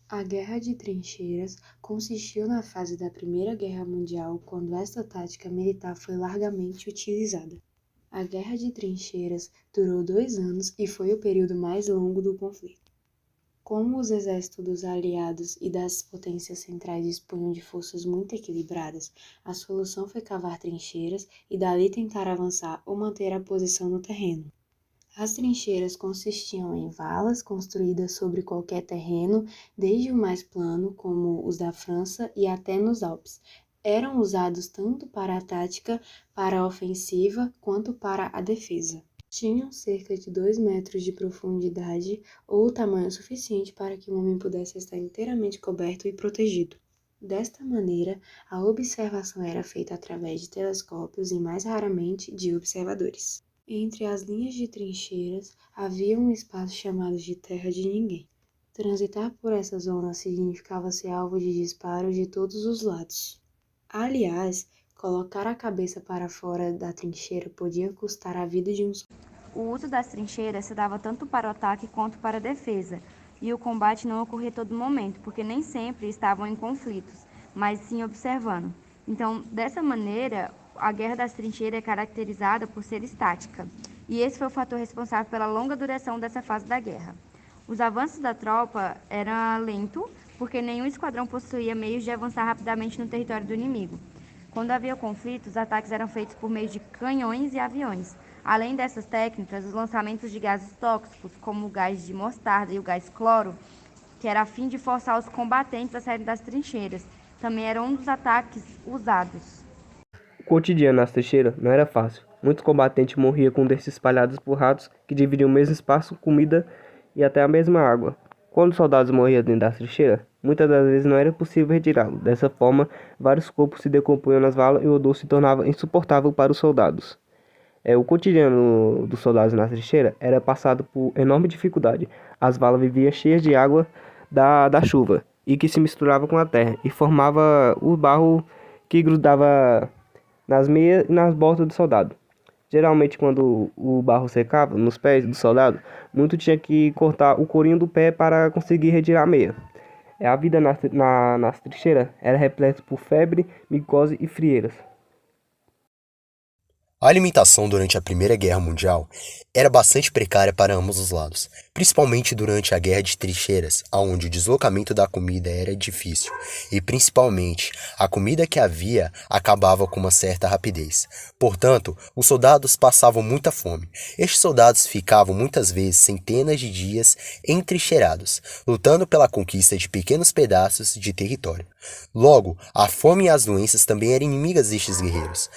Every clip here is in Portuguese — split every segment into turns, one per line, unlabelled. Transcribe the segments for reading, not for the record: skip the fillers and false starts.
A Guerra de Trincheiras consistiu na fase da Primeira Guerra Mundial, quando esta tática militar foi largamente utilizada. A Guerra de Trincheiras durou 2 anos e foi o período mais longo do conflito. Como os exércitos dos aliados e das potências centrais dispunham de forças muito equilibradas, a solução foi cavar trincheiras e dali tentar avançar ou manter a posição no terreno. As trincheiras consistiam em valas construídas sobre qualquer terreno, desde o mais plano, como os da França, e até nos Alpes. Eram usados tanto para a tática, para a ofensiva, quanto para a defesa. Tinham cerca de 2 metros de profundidade, ou tamanho suficiente para que o homem pudesse estar inteiramente coberto e protegido. Desta maneira, a observação era feita através de telescópios e, mais raramente, de observadores. Entre as linhas de trincheiras havia um espaço chamado de terra de ninguém. Transitar por essa zona significava ser alvo de disparos de todos os lados. Aliás, colocar a cabeça para fora da trincheira podia custar a vida de um soldado.
O uso das trincheiras se dava tanto para o ataque quanto para a defesa, e o combate não ocorria a todo momento, porque nem sempre estavam em conflitos, mas sim observando. Então, dessa maneira, a Guerra das Trincheiras é caracterizada por ser estática, e esse foi o fator responsável pela longa duração dessa fase da guerra. Os avanços da tropa eram lentos, porque nenhum esquadrão possuía meios de avançar rapidamente no território do inimigo. Quando havia conflitos, os ataques eram feitos por meio de canhões e aviões. Além dessas técnicas, os lançamentos de gases tóxicos, como o gás de mostarda e o gás cloro, que era a fim de forçar os combatentes a saírem das trincheiras, também eram um dos ataques usados.
O cotidiano nas trincheiras não era fácil. Muitos combatentes morriam com desses espalhados por ratos que dividiam o mesmo espaço, comida e até a mesma água. Quando os soldados morriam dentro das trincheiras, muitas das vezes não era possível retirá-los. Dessa forma, vários corpos se decompunham nas valas e o odor se tornava insuportável para os soldados. O cotidiano dos soldados na trincheira era passado por enorme dificuldade. As valas viviam cheias de água da chuva e que se misturava com a terra e formava o barro que grudava nas meias e nas botas do soldado. Geralmente, quando o barro secava nos pés do soldado, muito tinha que cortar o corinho do pé para conseguir retirar a meia. A vida nas trincheiras era repleta por febre, micose e frieiras.
A alimentação durante a Primeira Guerra Mundial era bastante precária para ambos os lados, principalmente durante a Guerra de Trincheiras, onde o deslocamento da comida era difícil, e principalmente a comida que havia acabava com uma certa rapidez. Portanto, os soldados passavam muita fome. Estes soldados ficavam muitas vezes centenas de dias entrincheirados, lutando pela conquista de pequenos pedaços de território. Logo, a fome e as doenças também eram inimigas destes guerreiros.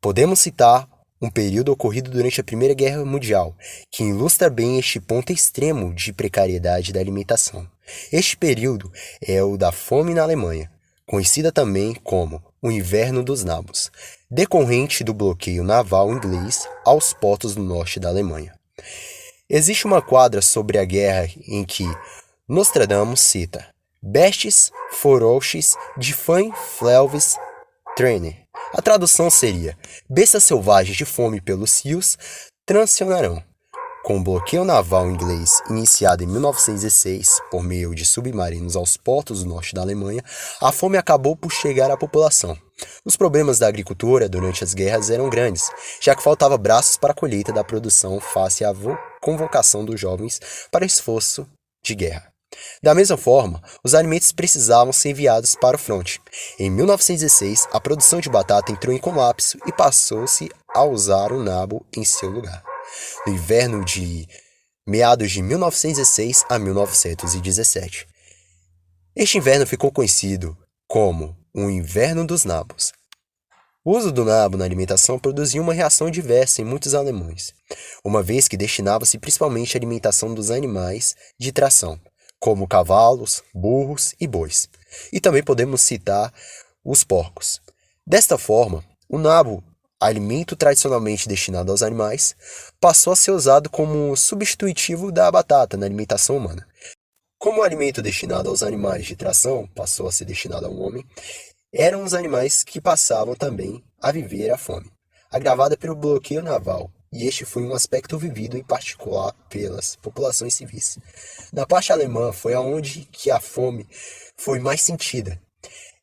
Podemos citar um período ocorrido durante a Primeira Guerra Mundial, que ilustra bem este ponto extremo de precariedade da alimentação. Este período é o da fome na Alemanha, conhecida também como o Inverno dos Nabos, decorrente do bloqueio naval inglês aos portos do norte da Alemanha. Existe uma quadra sobre a guerra em que Nostradamus cita Bestes foroches de fã fleuves Trainer. A tradução seria: bestas selvagens de fome pelos rios transicionarão. Com o bloqueio naval inglês iniciado em 1916 por meio de submarinos aos portos do norte da Alemanha, a fome acabou por chegar à população. Os problemas da agricultura durante as guerras eram grandes, já que faltava braços para a colheita da produção face à convocação dos jovens para esforço de guerra. Da mesma forma, os alimentos precisavam ser enviados para o fronte. Em 1916, a produção de batata entrou em colapso e passou-se a usar o nabo em seu lugar. No inverno de meados de 1916 a 1917. Este inverno ficou conhecido como o Inverno dos Nabos. O uso do nabo na alimentação produzia uma reação diversa em muitos alemães, uma vez que destinava-se principalmente à alimentação dos animais de tração, como cavalos, burros e bois. E também podemos citar os porcos. Desta forma, o nabo, alimento tradicionalmente destinado aos animais, passou a ser usado como substitutivo da batata na alimentação humana. Como o alimento destinado aos animais de tração passou a ser destinado ao homem, eram os animais que passavam também a viver a fome, agravada pelo bloqueio naval e este foi um aspecto vivido em particular pelas populações civis. Na parte alemã foi aonde que a fome foi mais sentida.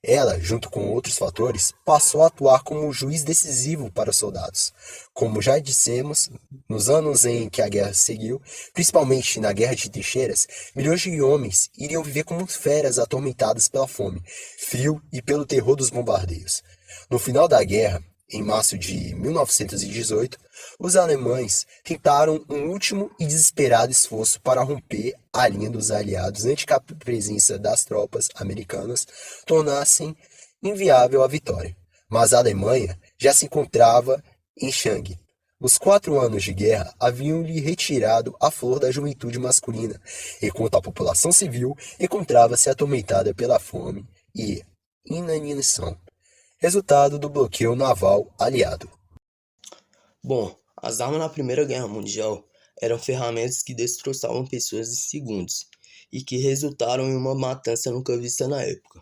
Ela, junto com outros fatores, passou a atuar como um juiz decisivo para os soldados. Como já dissemos, nos anos em que a guerra seguiu, principalmente na Guerra de Trincheiras, milhões de homens iriam viver como feras atormentadas pela fome, frio e pelo terror dos bombardeios. No final da guerra, em março de 1918, os alemães tentaram um último e desesperado esforço para romper a linha dos aliados antes que a presença das tropas americanas tornasse inviável a vitória. Mas a Alemanha já se encontrava em Shangue. Os 4 anos de guerra haviam-lhe retirado a flor da juventude masculina, enquanto a população civil encontrava-se atormentada pela fome e inanição. Resultado do bloqueio naval aliado.
Bom, as armas na Primeira Guerra Mundial eram ferramentas que destroçavam pessoas em segundos e que resultaram em uma matança nunca vista na época.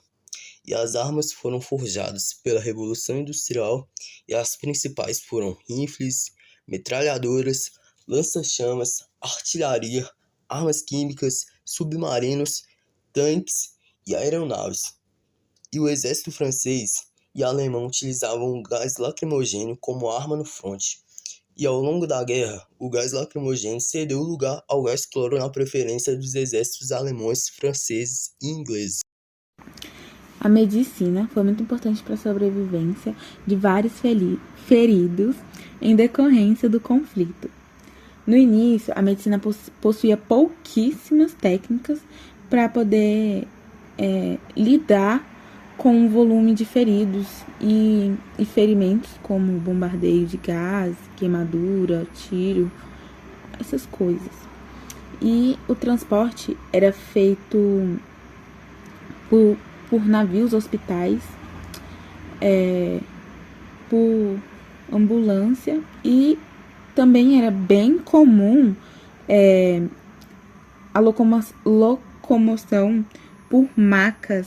E as armas foram forjadas pela Revolução Industrial e as principais foram rifles, metralhadoras, lança-chamas, artilharia, armas químicas, submarinos, tanques e aeronaves. E o exército francês e alemão utilizavam o gás lacrimogêneo como arma no fronte. E ao longo da guerra, o gás lacrimogêneo cedeu lugar ao gás cloro na preferência dos exércitos alemães, franceses e ingleses.
A medicina foi muito importante para a sobrevivência de vários feridos em decorrência do conflito. No início, a medicina possuía pouquíssimas técnicas para poder lidar com o volume de feridos e ferimentos como bombardeio de gás, queimadura, tiro, essas coisas. E o transporte era feito por navios, hospitais, por ambulância, e também era bem comum a locomoção por macas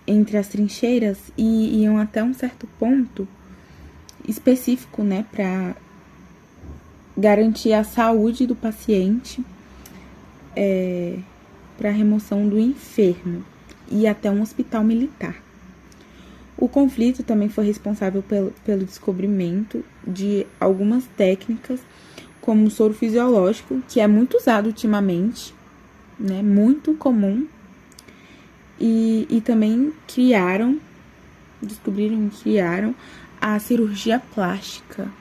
entre as trincheiras, e iam até um certo ponto específico, né, para garantir a saúde do paciente, para a remoção do enfermo, e até um hospital militar. O conflito também foi responsável pelo descobrimento de algumas técnicas, como o soro fisiológico, que é muito usado ultimamente, né, muito comum. E também descobriram e criaram a cirurgia plástica,